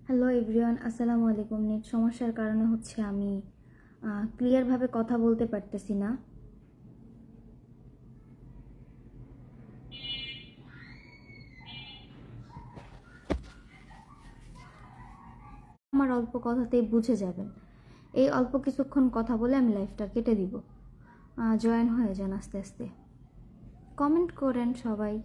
Hello everyone, আসসালামু আলাইকুম। Net সমস্যার কারণে আমি ক্লিয়ারভাবে কথা বলতে পারতেছি না। আমার অল্প কথাতেই বুঝে যাবেন। এই অল্প কিছুক্ষণ কথা বলে আমি লাইভটা কেটে দিব। জয়েন হয়ে যান আস্তে আস্তে, কমেন্ট করেন সবাই।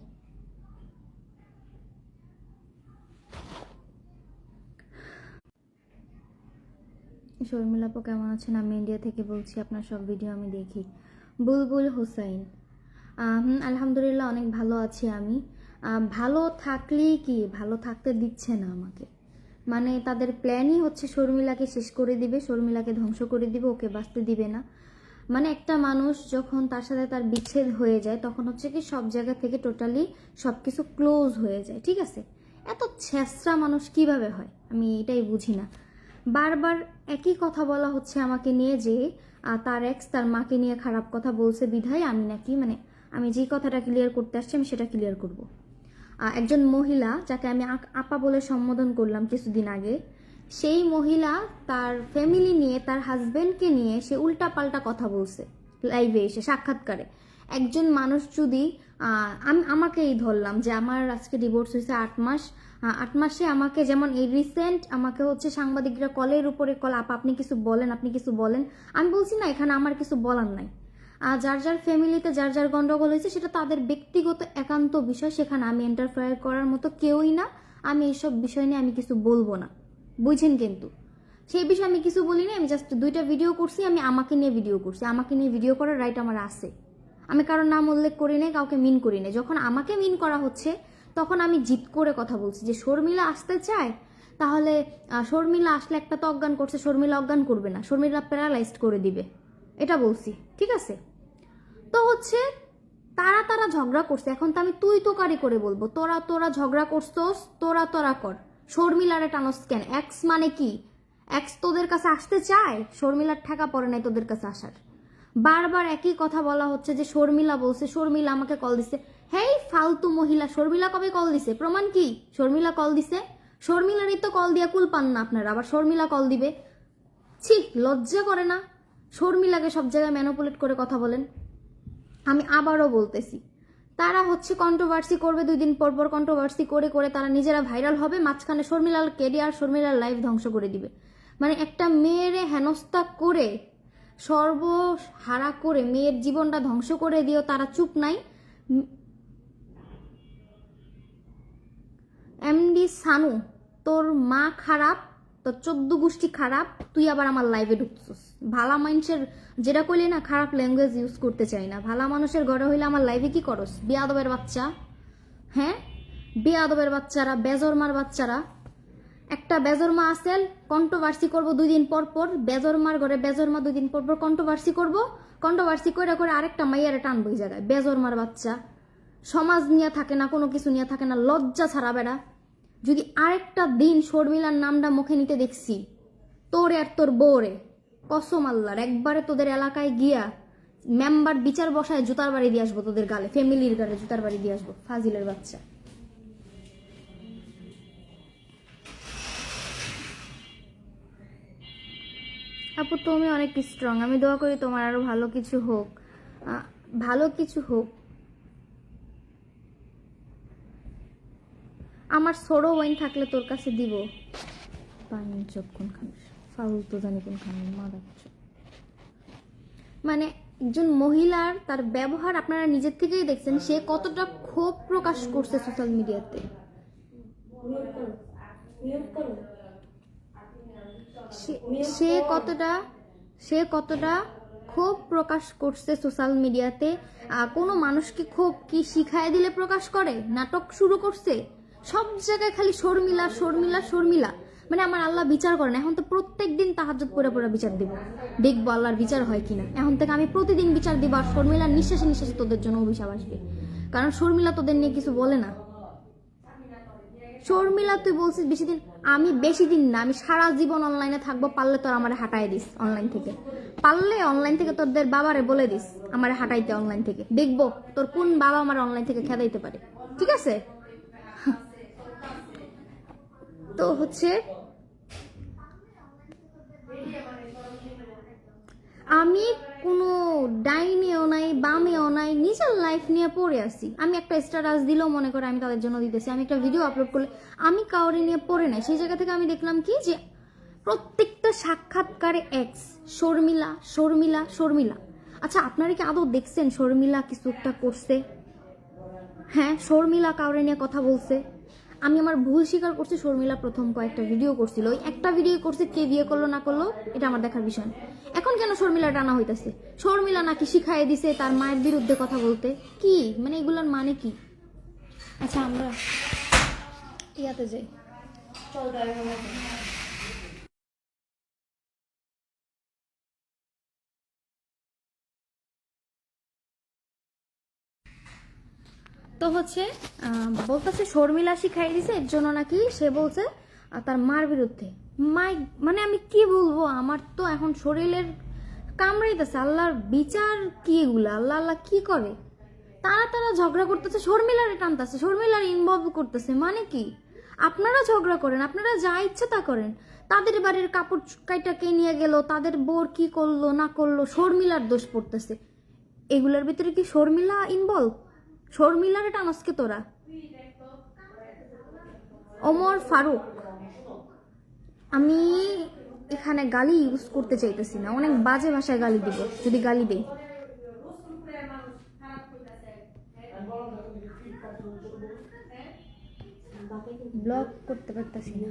শর্মিলা আপু কেমন আছেন? আমি ইন্ডিয়া থেকে বলছি, আপনার সব ভিডিও আমি দেখি। বুলবুল হোসাইন, আলহামদুলিল্লাহ অনেক ভালো আছি আমি। ভালো থাকলেই কি, ভালো থাকতে দিচ্ছে না আমাকে। মানে তাদের প্ল্যানই হচ্ছে শর্মিলাকে শেষ করে দিবে, শর্মিলাকে ধ্বংস করে দিবে, ওকে বাঁচতে দিবে না। মানে একটা মানুষ যখন তার সাথে তার বিচ্ছেদ হয়ে যায় তখন হচ্ছে কি সব জায়গা থেকে টোটালি সব কিছু ক্লোজ হয়ে যায়, ঠিক আছে? এত ছেঁচড়া মানুষ কিভাবে হয় আমি এটাই বুঝি না। বারবার একই কথা বলা হচ্ছে আমাকে নিয়ে যে তার এক্স তার মাকে নিয়ে খারাপ কথা বলছে বিধায় আমি নাকি আমি যে কথাটা ক্লিয়ার করতে আসছি আমি সেটা ক্লিয়ার করব। একজন মহিলা যাকে আমি আপা বলে সম্বোধন করলাম কিছুদিন আগে, সেই মহিলা তার ফ্যামিলি নিয়ে, তার হাজবেন্ডকে নিয়ে সে উল্টাপাল্টা কথা বলছে লাইভে এসে, সাক্ষাৎকারে। একজন মানুষ যদি আমাকেই ধরলাম যে আমার আজকে ডিভোর্স হয়েছে 8 মাস, 8 মাসে আমাকে যেমন এই রিসেন্ট আমাকে হচ্ছে সাংবাদিকরা কলের উপরে কল, আপনি কিছু বলেন, আপনি কিছু বলেন। আমি বলছি না, এখানে আমার কিছু বলার নাই। যার যার ফ্যামিলিতে যার যার গন্ডগোল হয়েছে সেটা তাদের ব্যক্তিগত একান্ত বিষয়, সেখানে আমি ইন্টারফেয়ার করার মতো কেউই না। আমি এইসব বিষয় নিয়ে আমি কিছু বলবো না, বুঝছেন? কিন্তু সেই বিষয়ে আমি কিছু বলি না। আমি জাস্ট 2টা ভিডিও করছি, আমি আমাকে নিয়ে ভিডিও করছি। আমাকে নিয়ে ভিডিও করার রাইট আমার আছে। আমি কারোর নাম উল্লেখ করি নাই, কাউকে মিন করি নাই। যখন আমাকে মিন করা হচ্ছে তখন আমি জিদ করে কথা বলছি যে শর্মিলা আসতে চায়, তাহলে শর্মিলা আসলে একটা তো অজ্ঞান করছে, শর্মিলা অজ্ঞান করবে না, শর্মিলা প্যারালাইজড করে দিবে, এটা বলছি, ঠিক আছে? তো হচ্ছে তারা ঝগড়া করছে। এখন তো আমি তুই তোকারি করে বলবো, তোরা ঝগড়া করছোস, তোরা কর। শর্মিলারে টানস কেন? এক্স মানে কি? এক্স তোদের কাছে আসতে চায়? শর্মিলার ঠেকা পড়ে নাই তোদের কাছে আসার। বারবার একই কথা বলা হচ্ছে যে শর্মিলা বলছে, শর্মিলা আমাকে কল দিছে। হেই ফালতু মহিলা, শর্মিলা কবে কল দিছে? প্রমাণ কি? শর্মিলা কল দিছে? শর্মিলারই তো কল দিয়া কুল পান না আপনারা, আবার শর্মিলা কল দিবে? ছি, লজ্জা করে না? শর্মিলাকে সব জায়গায় ম্যানিপুলেট করে কথা বলেন। আমি আবারও বলতেছি, তারা হচ্ছে কন্ট্রোভার্সি করবে, 2 দিন পর পর কন্ট্রোভার্সি করে করে তারা নিজেরা ভাইরাল হবে, মাঝখানে শর্মিলার কেরিয়ার, শর্মিলার লাইফ ধ্বংস করে দিবে। মানে একটা মেয়েরে হেনস্থা করে, সর্বহারা করে মেয়ের জীবনটা ধ্বংস করে দিও, তারা চুপ নাই। এমডি সানু, তোর মা খারাপ, তোর 14 গোষ্ঠী খারাপ, তুই আবার আমার লাইভে ঢুকছিস। ভালা মানুষের যেটা কইলে না, খারাপ ল্যাঙ্গুয়েজ ইউজ করতে চাই না। ভালা মানুষের ঘরে হইলে আমার লাইভে কি করস? বেয়াদবের বাচ্চা, হ্যাঁ, বেয়াদবের বাচ্চারা, বেজরমার বাচ্চারা। একটা বেজরমা আসেল, কন্ট্রোভার্সি করবো 2 দিন পর পর, বেজরমার ঘরে বেজরমা 2 দিন পর পর কন্ট্রোভার্সি করবো, কন্ট্রোভার্সি করে করে আরেকটা মাইয়ারে টানবো এই জায়গায়। বেজরমার বাচ্চা, সমাজ নিয়ে থাকে না, কোনো কিছু নিয়ে থাকে না, লজ্জা ছাড়া বেড়া। যদি আরেকটা দিন শর্মিলার নামটা মুখে নিতে দেখছি, তোরে আর তোর বউরে কসম আল্লাহর, একবারে তোদের এলাকায় গিয়া মেম্বার বিচার বসায় জুতার বাড়ি দিয়ে আসবো, তোদের গালে, ফ্যামিলির গালে জুতার বাড়ি দিয়ে আসবো, ফাজিলের বাচ্চা। আপু তুমি অনেক স্ট্রং, আমি দোয়া করি তোমার আরো ভালো কিছু হোক, ভালো কিছু হোক। আমার ছোড়ো ওয়াইন থাকলে তোর কাছে দিব। পানি যখন খাস ফালতু জানি কোন খান মারাচ্ছ। মানে একজন মহিলার তার ব্যবহার আপনারা নিজের থেকেই দেখছেন, সে কতটা ক্ষোভ প্রকাশ করছে সোশ্যাল মিডিয়াতে। সে কতটা ক্ষোভ প্রকাশ করছে সোশ্যাল মিডিয়াতে। কোনো মানুষকে ক্ষোভ কি শিখায় দিলে প্রকাশ করে? নাটক শুরু করছে, সব জায়গায় খালি শর্মিলা শর্মিলা শর্মিলা। মানে আমার আল্লাহ বিচার করেন, এখন তো প্রত্যেক দিন তাহাজ্জুদ পড়ে পড়ে বিচার দিব, দেখবো আল্লাহর বিচার হয় কিনা। এখন থেকে আমি প্রতিদিন বিচার দিব, আর শর্মিলার নিঃশ্বাসে নিঃশ্বাসে তোদের জন্য অভিশাপ আসবে, কারণ শর্মিলা তোদের নিয়ে কিছু বলে না। শর্মিলা তুই বলছিস বেশি দিন, আমি বেশি দিন না, আমি সারা জীবন অনলাইনে থাকবো, পারলে তোর আমারে হাঁটাই দিস অনলাইন থেকে, পারলে অনলাইন থেকে তোদের বাবারে বলে দিস আমারে হাঁটাইতে অনলাইন থেকে, দেখবো তোর কোন বাবা আমার অনলাইন থেকে খেদাইতে পারে, ঠিক আছে? তো হচ্ছে আমি কোনো ডাইনেও নাই বামেও নাই, নিজের লাইফ নিয়ে পড়ে আছি। আমি একটা স্ট্যাটাস দিলেও মনে করে আমি তাদের জন্য দিতেছি, আমি একটা ভিডিও আপলোড করলে আমি কাউরে নিয়ে পড়ে নাই। সেই জায়গা থেকে আমি দেখলাম কি যে প্রত্যেকটা সাক্ষাৎকারে এক্স শর্মিলা শর্মিলা শর্মিলা। আচ্ছা আপনারা কি আদৌ দেখছেন শর্মিলা কিছু একটা করছে? হ্যাঁ, শর্মিলা কাউরে নিয়ে কথা বলছে? আমি আমার ভুল স্বীকার করছি, শর্মিলা প্রথম কয়েকটা ভিডিও করছিল, ওই একটা ভিডিও করছে, কে বিয়ে করলো না করলো এটা আমার দেখার বিষয় না। এখন কেন শর্মিলা টানা হইতাছে? শর্মিলা নাকি শিখাই দিছে তার মায়ের বিরুদ্ধে কথা বলতে? কি মানে এগুলোর মানে কি? আচ্ছা আমরা ইয়াতে যাই, চল তো হচ্ছে বলতেছে শর্মিলা শিখাই দিছে, এর জন্য নাকি সে বলছে তার মার বিরুদ্ধে। মাই মানে আমি কি বলবো, আমার তো এখন শরীরের কামড়াইতেছে। আল্লাহর বিচার কি এগুলো? আল্লাহ আল্লাহ কি করে? তারা তারা ঝগড়া করতেছে, শর্মিলারে টানতেছে, শর্মিলার ইনভলভ করতেছে। মানে কি? আপনারা ঝগড়া করেন, আপনারা যা ইচ্ছে তা করেন। তাদের বাড়ির কাপড় কাইটা কে নিয়ে গেল, তাদের বোর কি করলো না করলো, শর্মিলার দোষ পড়তেছে। এগুলোর ভিতরে কি শর্মিলা ইনভলভ? শর্মিলারে টানসকে তোরা? ওমর ফারুক, আমি এখানে গালি ইউজ করতে চাইতেছি না, অনেক বাজে ভাষায় গালি দিব যদি গালি দেই। ব্লক করতে পারতেছি না।